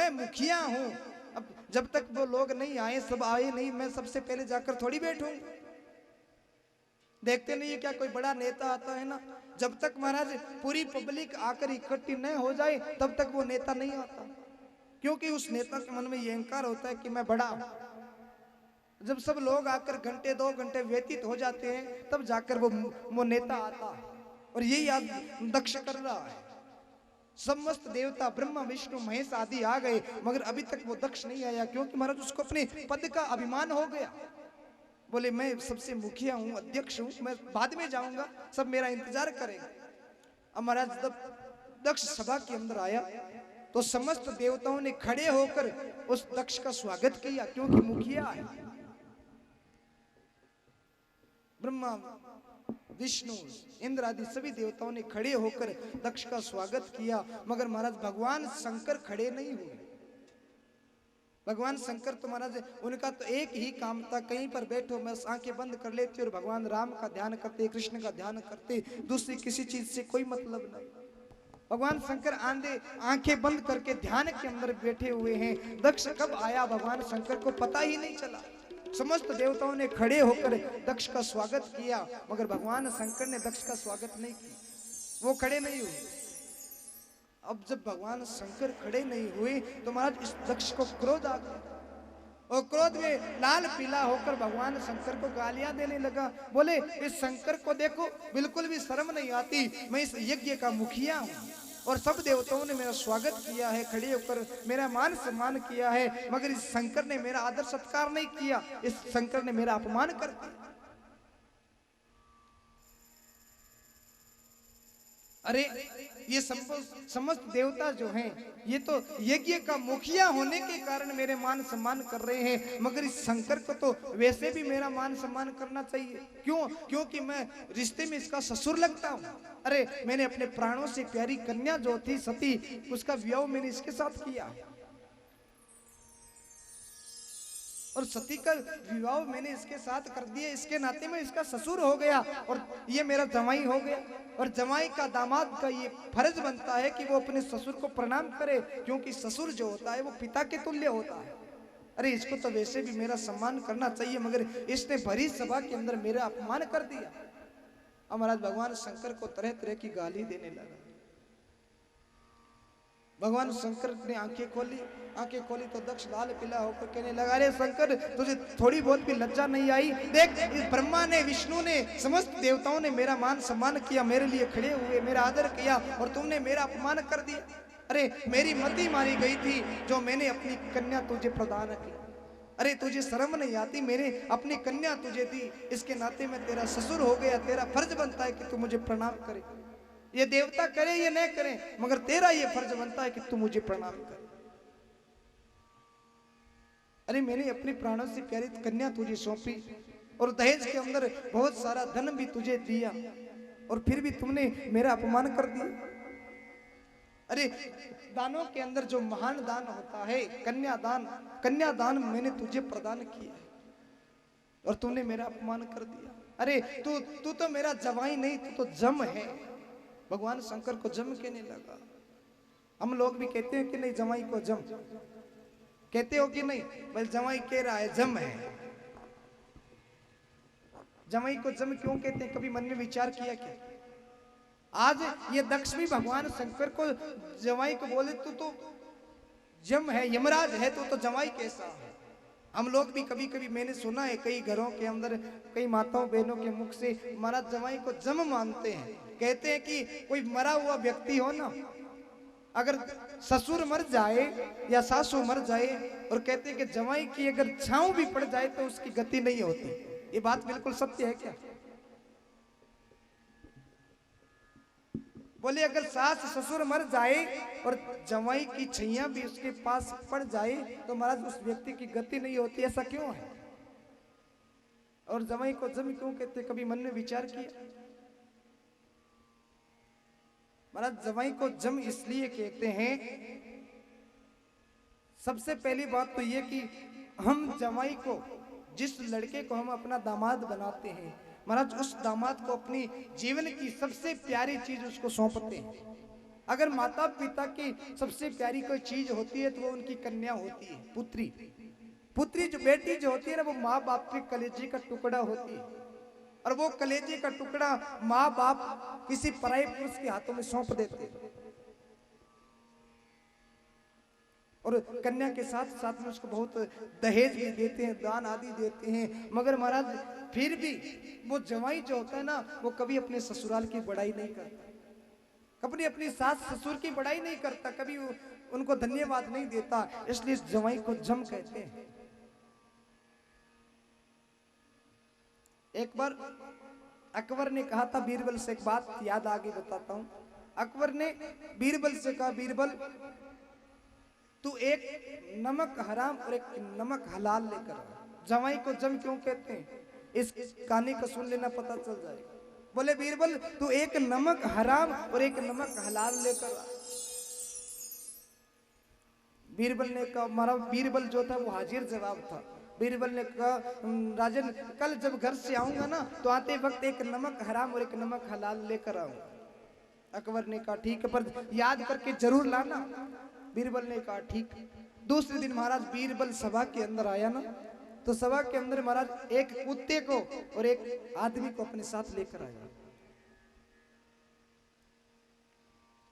मैं मुखिया हूं। अब जब तक वो लोग नहीं आए, सब आए नहीं, मैं सबसे पहले जाकर थोड़ी बैठूंगा। देखते नहीं है क्या, कोई बड़ा नेता आता है ना, जब तक महाराज पूरी पब्लिक आकर इकट्ठी न हो जाए तब तक वो नेता नहीं आता, क्योंकि उस नेता के मन में ये अहंकार होता है कि मैं बड़ा हूं। जब सब लोग आकर घंटे 2 घंटे व्यतीत हो जाते हैं तब जाकर वो नेता आता है। और यही आज दक्ष कर रहा है। समस्त देवता ब्रह्मा विष्णु महेश आदि आ गए, मगर अभी तक वो दक्ष नहीं आया, क्योंकि महाराज उसको अपने पद का अभिमान हो गया। बोले मैं सबसे मुखिया हूं, अध्यक्ष हूं, मैं बाद में जाऊंगा, सब मेरा इंतजार करेंगे। अब महाराज जब दक्ष सभा के अंदर आया तो समस्त देवताओं ने खड़े होकर उस दक्ष का स्वागत किया, क्योंकि मुखिया है। ब्रह्मा विष्णु इंद्र आदि सभी देवताओं ने खड़े होकर दक्ष का स्वागत किया, मगर महाराज भगवान शंकर खड़े नहीं हुए। भगवान शंकर तो महाराज उनका तो एक ही काम था, कहीं पर बैठो मैं आंखें बंद कर लेते और भगवान राम का ध्यान करते, कृष्ण का ध्यान करते, दूसरी किसी चीज से कोई मतलब नहीं। भगवान शंकर आंधे आंखें बंद करके ध्यान के अंदर बैठे हुए हैं। दक्ष कब आया भगवान शंकर को पता ही नहीं चला। समस्त देवताओं ने खड़े होकर दक्ष का स्वागत किया, मगर भगवान शंकर ने दक्ष का स्वागत नहीं किया, वो खड़े नहीं हुए। अब जब भगवान शंकर खड़े नहीं हुए तो महाराज इस दक्ष को क्रोध आ गया, और क्रोध में लाल पीला होकर भगवान शंकर को गालियां देने लगा। बोले इस शंकर को देखो, बिल्कुल भी शर्म नहीं आती, मैं इस यज्ञ का मुखिया हूं और सब देवताओं ने मेरा स्वागत किया है, खड़े होकर मेरा मान सम्मान किया है, मगर इस शंकर ने मेरा आदर सत्कार नहीं किया, इस शंकर ने मेरा अपमान कर दिया। अरे ये समस्त देवता जो हैं, ये तो यज्ञ का मुखिया होने के कारण मेरे मान सम्मान कर रहे हैं, मगर इस शंकर को तो वैसे भी मेरा मान सम्मान करना चाहिए। क्यों? क्योंकि मैं रिश्ते में इसका ससुर लगता हूं। अरे मैंने अपने प्राणों से प्यारी कन्या जो थी सती, उसका विवाह मैंने इसके साथ किया, और सती का विवाह मैंने इसके साथ कर दिया, इसके नाते में इसका ससुर हो गया और ये मेरा जमाई हो गया। और जमाई का दामाद का ये फर्ज बनता है कि वो अपने ससुर को प्रणाम करे, क्योंकि ससुर जो होता है वो पिता के तुल्य होता है। अरे इसको तो वैसे भी मेरा सम्मान करना चाहिए, मगर इसने भरी सभा के अंदर मेरा अपमान कर दिया। अब महाराज भगवान शंकर को तरह तरह की गाली देने लगा। भगवान शंकर ने आंखें खोली तो दक्ष लाल पीला होकर कहने लगा, अरे शंकर तुझे थोड़ी बहुत भी लज्जा नहीं आई? देख इस ब्रह्मा ने, विष्णु ने, समस्त देवताओं ने मेरा मान सम्मान किया, मेरे लिए खड़े हुए, मेरा आदर किया, और तुमने मेरा अपमान कर दिया। अरे मेरी मति मारी गई थी जो मैंने अपनी कन्या तुझे प्रदान की। अरे तुझे शर्म नहीं आती? मैंने अपनी कन्या तुझे दी, इसके नाते में तेरा ससुर हो गया, तेरा फर्ज बनता है कि तू मुझे प्रणाम करे। ये देवता करे या न करे, मगर तेरा ये फर्ज बनता है कि तू मुझे प्रणाम कर। अरे मैंने अपने प्राणों से प्यारी कन्या तुझे सौंपी और दहेज के अंदर बहुत सारा धन भी तुझे दिया, और फिर भी तुमने मेरा अपमान कर दिया। अरे दानों के अंदर जो महान दान होता है कन्यादान मैंने तुझे प्रदान किया और तुमने मेरा अपमान कर दिया। अरे तू तो मेरा जवाई नहीं, तू तो जम है। भगवान शंकर को जम कहने लगा। हम लोग भी कहते हैं कि नहीं, जमाई को जम कहते हो कि नहीं? बस जमाई कह रहा है जम है। जमाई को जम क्यों कहते हैं, कभी मन में विचार किया क्या? आज ये दक्ष भी भगवान शंकर को जमाई को बोले तू तो जम है, यमराज है, तू तो जमाई कैसा है? हम लोग भी कभी कभी, मैंने सुना है कई घरों के अंदर कई माताओं बहनों के मुख से, महाराज जमाई को जम मानते हैं। कहते हैं कि कोई मरा हुआ व्यक्ति हो ना, अगर ससुर मर जाए या सासू मर जाए, और कहते हैं कि जमाई की अगर छांव भी पड़ जाए तो उसकी गति नहीं होती। ये बात बिल्कुल सत्य है क्या? बोले अगर सास ससुर मर जाए और जमाई की छैया भी उसके पास पड़ जाए तो महाराज उस व्यक्ति की गति नहीं होती। ऐसा क्यों है? और जमाई को जम क्यों कहते, कभी मन में विचार किया? महाराज जमाई को जम इसलिए कहते हैं, सबसे पहली बात तो ये कि हम जमाई को, जिस लड़के को हम अपना दामाद बनाते हैं, महाराज उस दामाद को अपनी जीवन की सबसे प्यारी चीज उसको सौंपते हैं। अगर माता पिता की सबसे प्यारी कोई चीज होती है तो वो उनकी कन्या होती है, पुत्री। पुत्री जो बेटी जो होती है ना, वो माँ बाप के कलेजे का टुकड़ा होती है। और वो कलेजे का टुकड़ा माँ बाप किसी पराये पुरुष के हाथों में सौंप देते हैं और कन्या के साथ साथ में उसको बहुत दहेज भी देते हैं, दान आदि देते हैं। मगर महाराज फिर भी वो जवाई जो होता है ना, वो कभी अपने ससुराल की बड़ाई नहीं करता, कभी अपनी सास ससुर की बड़ाई नहीं करता, कभी उनको धन्यवाद नहीं देता। इसलिए इस जवाई को जम कहते हैं। एक बार अकबर ने कहा था बीरबल से, एक बात याद आगे बताता हूं। अकबर ने बीरबल से कहा, बीरबल तू एक नमक हराम और एक नमक हलाल लेकर आ। जवाई को जम क्यों कहते हैं, इस कहानी को सुन लेना, पता चल जाएगा। बोले बीरबल तू एक नमक हराम और एक नमक हलाल लेकर आ। बीरबल ने कहा, हमारा बीरबल जो था वो हाजिर जवाब था। बीरबल ने कहा, राजन कल जब घर से आऊंगा ना, तो आते वक्त एक नमक हराम और एक नमक हलाल लेकर आऊंगा। अकबर ने कहा ठीक है, पर याद करके जरूर लाना। बीरबल ने कहा ठीक। दूसरे दिन महाराज बीरबल सभा के अंदर आया ना, तो सभा के अंदर महाराज एक कुत्ते को और एक आदमी को अपने साथ लेकर आया।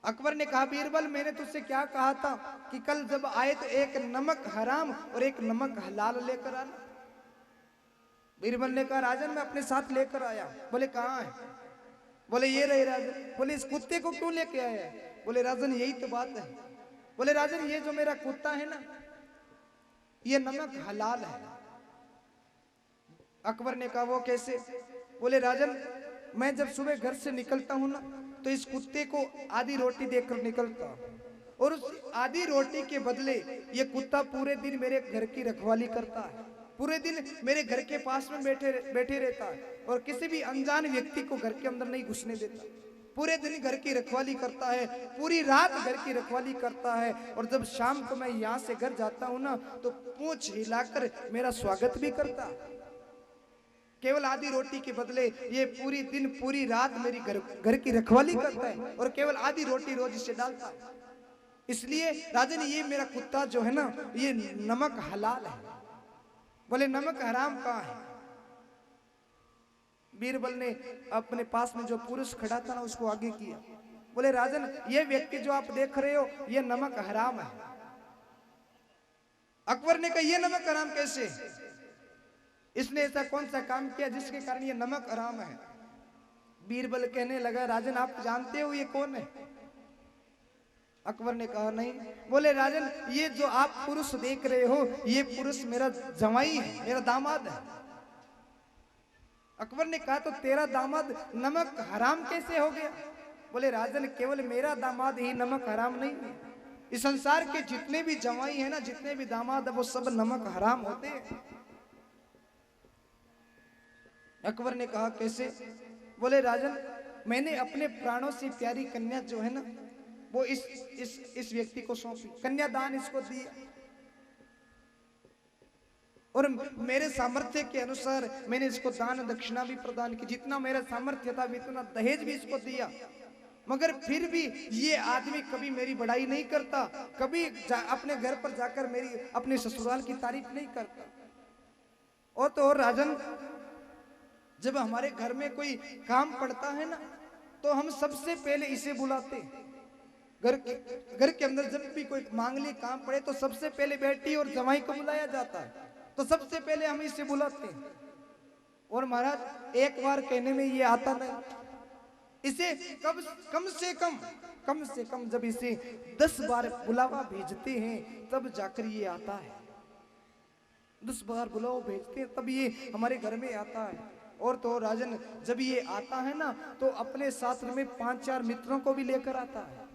अकबर ने कहा बीरबल मैंने तुझसे क्या कहा था कि कल जब आए तो एक नमक हराम और एक नमक हलाल लेकर आना। बीरबल ने कहा राजन मैं अपने साथ लेकर आया। बोले कहाँ है? बोले ये रहे राजन। बोले इस कुत्ते को क्यों लेके आया है? बोले राजन यही तो बात है। बोले राजन ये जो मेरा कुत्ता है ना, ये नमक हलाल है। अकबर ने कहा वो कैसे? बोले राजन मैं जब सुबह घर से निकलता हूं ना, तो इस कुत्ते को आधी रोटी देकर निकलता, और उस आधी रोटी के बदले ये कुत्ता पूरे दिन मेरे घर की रखवाली करता है, पूरे दिन मेरे घर के पास में बैठे रहता है और किसी भी अनजान व्यक्ति को घर के अंदर नहीं घुसने देता। पूरे दिन घर की रखवाली करता है, पूरी रात घर की रखवाली करता है, और जब शाम को मैं यहाँ से घर जाता हूँ ना, तो पूंछ हिलाकर मेरा स्वागत भी करता है। केवल आधी रोटी के बदले ये पूरी दिन पूरी रात मेरी घर की रखवाली करता है, और केवल आधी रोटी रोज इसे डालता है। इसलिए राजन ये मेरा कुत्ता जो है ना, ये नमक हलाल है। बोले नमक हराम कहाँ है? बीरबल ने अपने पास में जो पुरुष खड़ा था ना, उसको आगे किया। बोले राजन ये व्यक्ति जो आप देख रहे हो, ये नमक हराम है। अकबर ने कहा ये नमक हराम कैसे? इसने ऐसा कौन सा काम किया जिसके कारण ये नमक हराम है? बीरबल कहने लगा राजन आप जानते हो ये कौन है? अकबर ने कहा नहीं। बोले राजन ये जो आप पुरुष देख रहे हो, ये पुरुष मेरा जवाई है, मेरा दामाद है। अकबर ने कहा तो तेरा दामाद नमक हराम कैसे हो गया? बोले राजन केवल मेरा दामाद ही नमक हराम नहीं है, इस संसार के जितने भी जवाई है ना, जितने भी दामाद है, वो सब नमक हराम होते हैं। अकबर ने कहा कैसे? बोले राजन मैंने अपने प्राणों से प्यारी कन्या जो है ना, वो इस व्यक्ति को सौंपी, कन्यादान इसको दिया, और मेरे सामर्थ्य के अनुसार मैंने इसको दान दक्षिणा भी प्रदान की, जितना मेरा सामर्थ्य था उतना दहेज भी इसको दिया। मगर फिर भी ये आदमी कभी मेरी बड़ाई नहीं करता, कभी अपने घर पर जाकर मेरी अपने ससुराल की तारीफ नहीं करता। और तो और राजन जब हमारे घर में कोई काम पड़ता है ना, तो हम सबसे पहले इसे बुलाते हैं। घर के अंदर जब भी कोई मांगलिक काम पड़े तो सबसे पहले बेटी और जवाई को बुलाया जाता है, तो सबसे पहले हम इसे बुलाते हैं। और महाराज एक बार कहने में ये आता नहीं, इसे कम से कम जब इसे 10 बार बुलावा भेजते हैं तब जाकर ये आता है। 10 बार बुलावा भेजते हैं तब ये हमारे घर में आता है। और तो राजन जब ये आता है ना, तो अपने साथ में 5-4 मित्रों को भी लेकर आता है।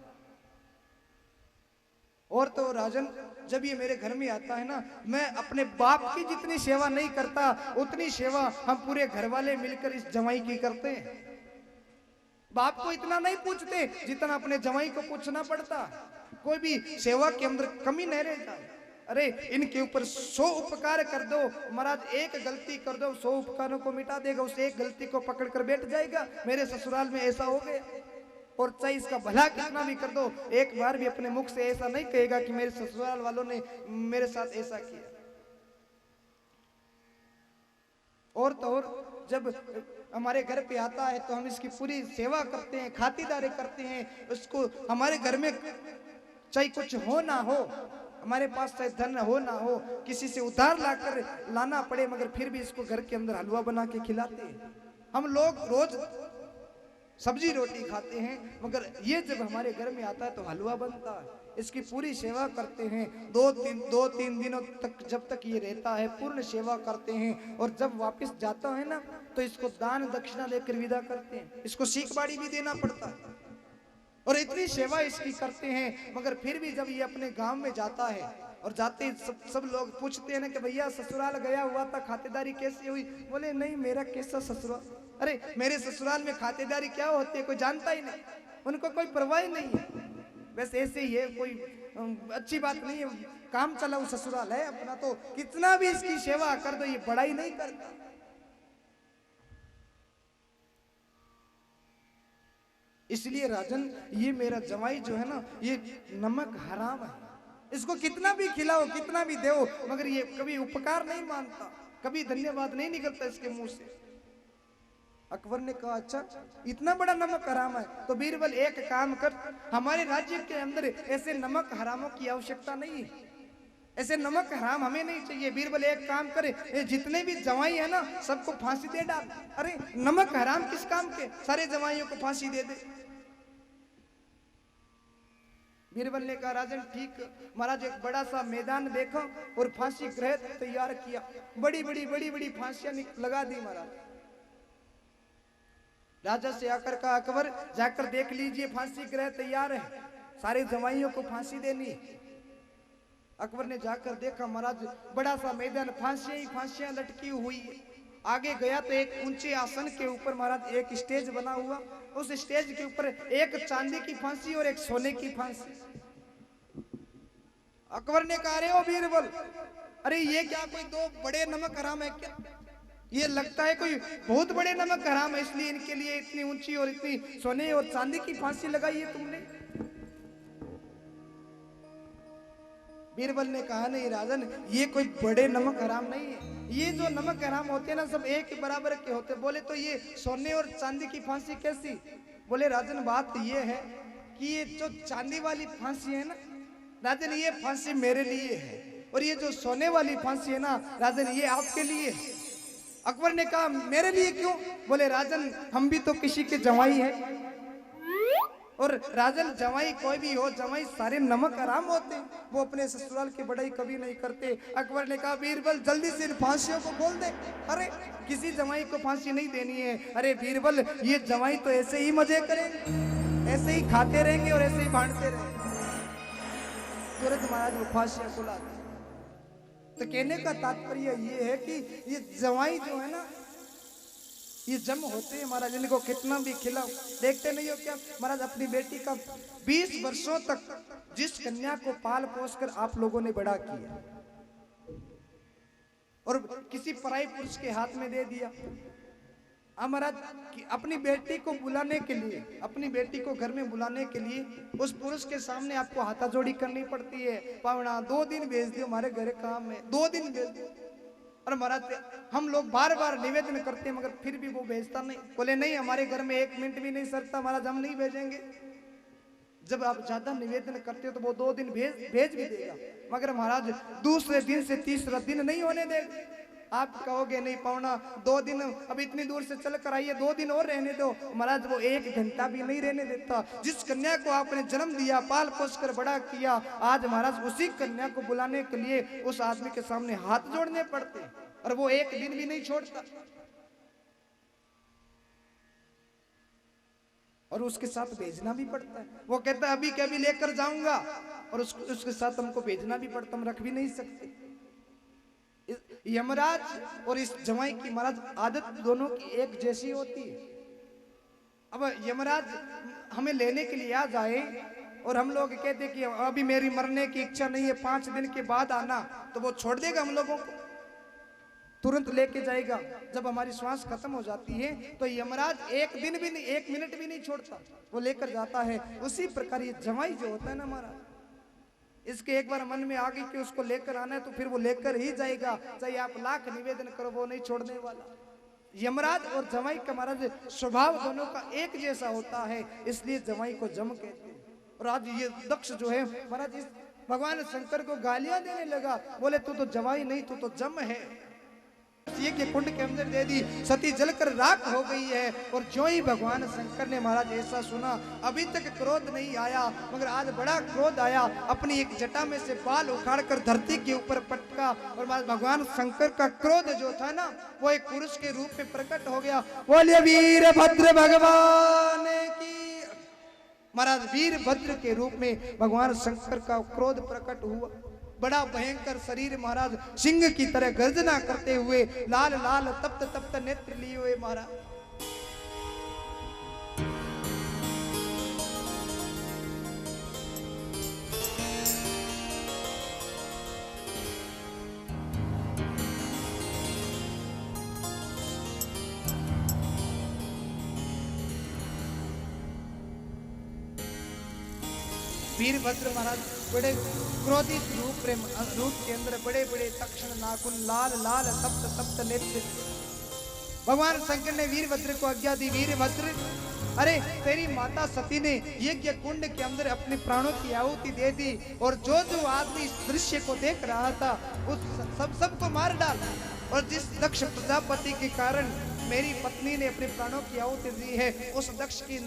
और तो राजन जब ये मेरे घर में आता है ना, मैं अपने बाप की जितनी सेवा नहीं करता, उतनी सेवा हम पूरे घर वाले मिलकर इस जवाई की करते हैं। बाप को इतना नहीं पूछते जितना अपने जवाई को पूछना पड़ता। कोई भी सेवा के अंदर कमी नहीं रह जाए। अरे इनके ऊपर 100 उपकार कर दो महाराज, एक गलती कर दो 100 उपकारों को मिटा देगा, उस एक गलती को पकड़ कर बैठ जाएगा। मेरे ससुराल में ऐसा हो गया। और चाहे इसका भला कितना भी कर दो, एक बार भी अपने मुख से ऐसा नहीं कहेगा कि मेरे ससुराल वालों ने मेरे साथ ऐसा किया। और तो और जब हमारे घर पे आता है तो हम इसकी पूरी सेवा करते हैं, खातिरदारी करते हैं। उसको हमारे घर में चाहे कुछ हो ना हो, हमारे पास चाहे धन हो ना हो, किसी से उधार लाकर लाना पड़े, मगर फिर भी इसको घर के अंदर हलवा बना के खिलाते हैं। हम लोग रोज सब्जी रोटी खाते हैं, मगर ये जब हमारे घर में आता है तो हलवा बनता है, इसकी पूरी सेवा करते हैं। दो तीन दिनों तक जब तक ये रहता है पूर्ण सेवा करते हैं, और जब वापस जाता है ना तो इसको दान दक्षिणा देकर विदा करते हैं। इसको सीख बाड़ी भी देना पड़ता है और इतनी सेवा इसकी करते हैं। मगर फिर भी जब ये अपने गांव में जाता है और जाते ही सब लोग पूछते हैं ना कि भैया ससुराल गया हुआ था, खातिरदारी कैसी हुई? बोले नहीं, मेरा कैसा ससुराल, अरे मेरे ससुराल में खातिरदारी क्या होती है कोई जानता ही नहीं, उनको कोई परवाह ही नहीं है। वैसे ऐसे ही है, कोई अच्छी बात नहीं है, काम चलाऊ ससुराल है अपना, तो कितना भी इसकी सेवा कर दो ये बड़ाई नहीं करता। इसलिए राजन, ये मेरा जवाई जो है ना, ये नमक हराम है। इसको कितना भी खिलाओ, कितना भी दो, मगर ये कभी उपकार नहीं मानता, कभी धन्यवाद नहीं निकलता इसके मुंह से। अकबर ने कहा अच्छा इतना बड़ा नमक हराम है, तो बीरबल एक काम कर, हमारे राज्य के अंदर ऐसे नमक हरामों की आवश्यकता नहीं है, ऐसे नमक हराम हमें नहीं चाहिए। बीरबल एक काम करे, ये जितने भी जवाई है ना सबको फांसी दे डाल। अरे नमक हराम किस काम के, सारे जवाइयों को फांसी दे दे। बीरबल ने कहा राजन ठीक। महाराज एक बड़ा सा मैदान देखा और फांसी गृह तैयार किया, बड़ी बड़ी फांसियां लगा दी महाराज। राजा से आकर कहा अकबर जाकर देख लीजिए फांसी गृह तैयार है, सारे जवाइयों को फांसी देनी। अकबर ने जाकर देखा महाराज बड़ा सा मैदान, फांसियां ही फांसियां लटकी हुई। आगे गया तो एक ऊंचे आसन के ऊपर महाराज एक स्टेज बना हुआ, उस स्टेज के ऊपर एक चांदी की फांसी और एक सोने की फांसी। अकबर ने कहा अरे ओ बीरबल, अरे ये क्या कोई दो बड़े नमक हराम है क्या? ये लगता है कोई बहुत बड़े नमक हराम है, इसलिए इनके लिए इतनी ऊंची और इतनी सोने और चांदी की फांसी लगाई है तुमने। बीरबल ने कहा नहीं राजन, ये कोई बड़े नमक हराम नहीं है, ये जो नमक हराम होते हैं ना सब एक बराबर के होते। बोले तो ये सोने और चांदी की फांसी कैसी? बोले राजन बात ये है कि ये जो चांदी वाली फांसी है ना राजन, ये फांसी मेरे लिए है, और ये जो सोने वाली फांसी है ना राजन, ये आपके लिए है। अकबर ने कहा मेरे लिए क्यों? बोले राजन हम भी तो किसी के जवाई हैं, और राजन जवाई कोई भी हो, जवाई सारे नमक हराम होते हैं, वो अपने ससुराल की बड़ाई कभी नहीं करते। अकबर ने कहा बीरबल जल्दी से इन फांसियों को खोल दे। अरे किसी जवाई को फांसी नहीं देनी है। अरे बीरबल ये जवाई तो ऐसे ही मजे करेंगे, ऐसे ही खाते रहेंगे और ऐसे ही बांटते रहेंगे। तुरंत महाराज वो फांसियां खुला दी। तो कहने का तात्पर्य ये है कि ये जवाई जो है ना, ये जम होते हैं महाराज, इनको कितना भी खिलाओ। देखते नहीं हो क्या महाराज, अपनी बेटी का 20 वर्षों तक जिस कन्या को पाल पोस कर आप लोगों ने बड़ा किया और किसी पराई पुरुष के हाथ में दे दिया। अब महाराज अपनी बेटी को बुलाने के लिए, अपनी बेटी को घर में बुलाने के लिए उस पुरुष के सामने आपको हाथाजोड़ी करनी पड़ती है। पावना 2 दिन भेज दियो हमारे घर काम में, 2 दिन भेज दियो। और महाराज हम लोग बार बार निवेदन करते हैं, मगर फिर भी वो भेजता नहीं। बोले नहीं हमारे घर में 1 मिनट भी नहीं सरता महाराज, हम नहीं भेजेंगे। जब आप ज्यादा निवेदन करते हो तो वो 2 दिन भेज भी देगा, मगर महाराज दूसरे दिन से तीसरा दिन नहीं होने देगा। आप कहोगे नहीं पावना 2 दिन अब इतनी दूर से चल कर आइए, 2 दिन और रहने दो। महाराज वो 1 घंटा भी नहीं रहने देता। जिस कन्या को आपने जन्म दिया, पाल पोस कर बड़ा किया, आज महाराज उसी कन्या को बुलाने के लिए उस आदमी के सामने हाथ जोड़ने पड़ते, और वो 1 दिन भी नहीं छोड़ता। और उसके साथ भेजना भी पड़ता है। वो कहता है अभी के अभी लेकर जाऊंगा, और उसके साथ हमको भेजना भी पड़ता, हम रख भी नहीं सकते। यमराज और इस जवाई की महाराज आदत दोनों की एक जैसी होती है। अब यमराज हमें लेने के लिए आ जाए और हम लोग कहते कि अभी मेरी मरने की इच्छा नहीं है, 5 दिन के बाद आना, तो वो छोड़ देगा हम लोगों को? तुरंत लेके जाएगा। जब हमारी श्वास खत्म हो जाती है तो यमराज एक दिन भी नहीं, एक मिनट भी नहीं छोड़ता, वो लेकर जाता है। उसी प्रकार ये जमाई जो होता है ना हमारा, इसके एक बार मन में आ गई कि उसको लेकर आना है तो फिर वो लेकर ही जाएगा, चाहे आप लाख निवेदन करो वो नहीं छोड़ने वाला। यमराज और जमाई का महाराज स्वभाव दोनों का एक जैसा होता है, इसलिए जमाई को जम कहते हैं। और आज ये दक्ष जो है महाराज इस भगवान शंकर को गालियां देने लगा, बोले तू तो जमाई नहीं, तू तो जम है। यज्ञ कुंड के अंदर दे दी, सती जलकर राख हो गई है। और जो ही भगवान शंकर ने महाराज ऐसा सुना, अभी तक क्रोध नहीं आया मगर आज बड़ा क्रोध आया। अपनी एक जटा में से बाल उखाड़कर धरती के ऊपर पटका और महाराज भगवान शंकर का क्रोध जो था ना वो एक पुरुष के रूप में प्रकट हो गया। बोलिए वीरभद्र भगवान की। महाराज वीरभद्र के रूप में भगवान शंकर का क्रोध प्रकट हुआ। बड़ा भयंकर शरीर महाराज सिंह की तरह गर्जना करते हुए, लाल लाल तप्त तप्त नेत्र लिए हुए महाराज। वीरभद्र महाराज बड़े क्रोधित रूप के अंदर बड़े बड़े तक्षण नाखून, लाल लाल तप्त तप्त नेत्र। भगवान शंकर ने वीरभद्र को आज्ञा दी, वीरभद्र अरे तेरी माता सती ने यज्ञ कुंड के अंदर अपने प्राणों की आहुति दे दी और जो जो आदमी इस दृश्य को देख रहा था उस सबको मार डाल। और जिस दक्ष प्रजापति के कारण मेरी पत्नी ने अपने प्राणों की आहुति दी है, उस दक्ष की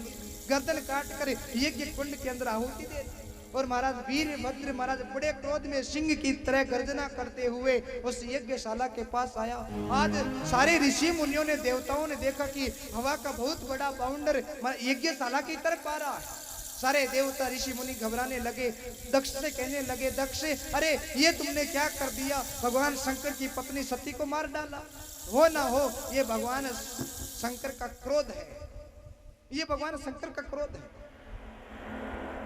गर्दन काट कर यज्ञ कुंड के अंदर आहुति दे दी। और महाराज वीरभद्र महाराज बड़े क्रोध में सिंह की तरह गर्जना करते हुए उस यज्ञशाला के पास आया। आज सारे ऋषि मुनियों ने, देवताओं ने देखा कि हवा का बहुत बड़ा बाउंडर यज्ञशाला की तरफ आ रहा है। सारे देवता ऋषि मुनि घबराने लगे, दक्ष से कहने लगे, दक्ष अरे ये तुमने क्या कर दिया, भगवान शंकर की पत्नी सती को मार डाला। हो ना हो ये भगवान शंकर का क्रोध है, ये भगवान शंकर का क्रोध है।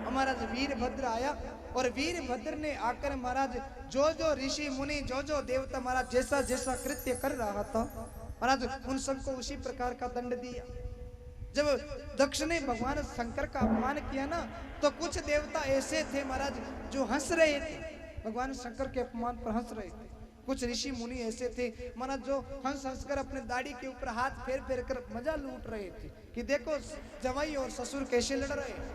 महाराज वीरभद्र आया और वीरभद्र ने आकर महाराज जो जो ऋषि मुनि, जो जो देवता महाराज जैसा जैसा कृत्य कर रहा था महाराज उन सबको उसी प्रकार का दंड दिया। जब दक्ष ने भगवान शंकर का अपमान किया ना तो कुछ देवता ऐसे थे महाराज जो हंस रहे थे, भगवान शंकर के अपमान पर हंस रहे थे। कुछ ऋषि मुनि ऐसे थे महाराज जो हंस हंस कर अपने दाढ़ी के ऊपर हाथ फेर फेर कर मजा लूट रहे थे कि देखो जवाई और ससुर कैसे लड़ रहे हैं।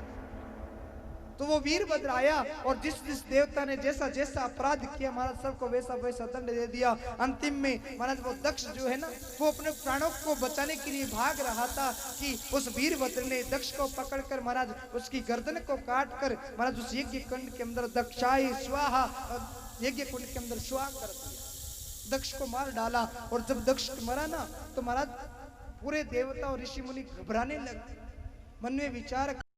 तो वो वीरभद्र आया और जिस जिस देवता ने जैसा जैसा अपराध किया महाराज सबको वैसा वैसा दंड दे दिया। अंतिम में महाराज वो दक्ष जो है ना वो अपने प्राणों को बचाने के लिए भाग रहा था कि उस वीरभद्र ने दक्ष को पकड़कर महाराज उसकी गर्दन को काट कर महाराज उस यज्ञ कुंड के अंदर दक्षाई स्वाहा, यज्ञ कुंड के अंदर स्वाहा कर दिया, दक्ष को मार डाला। और जब दक्ष मरा ना तो महाराज पूरे देवता और ऋषि मुनि घबराने लगे, मन में विचार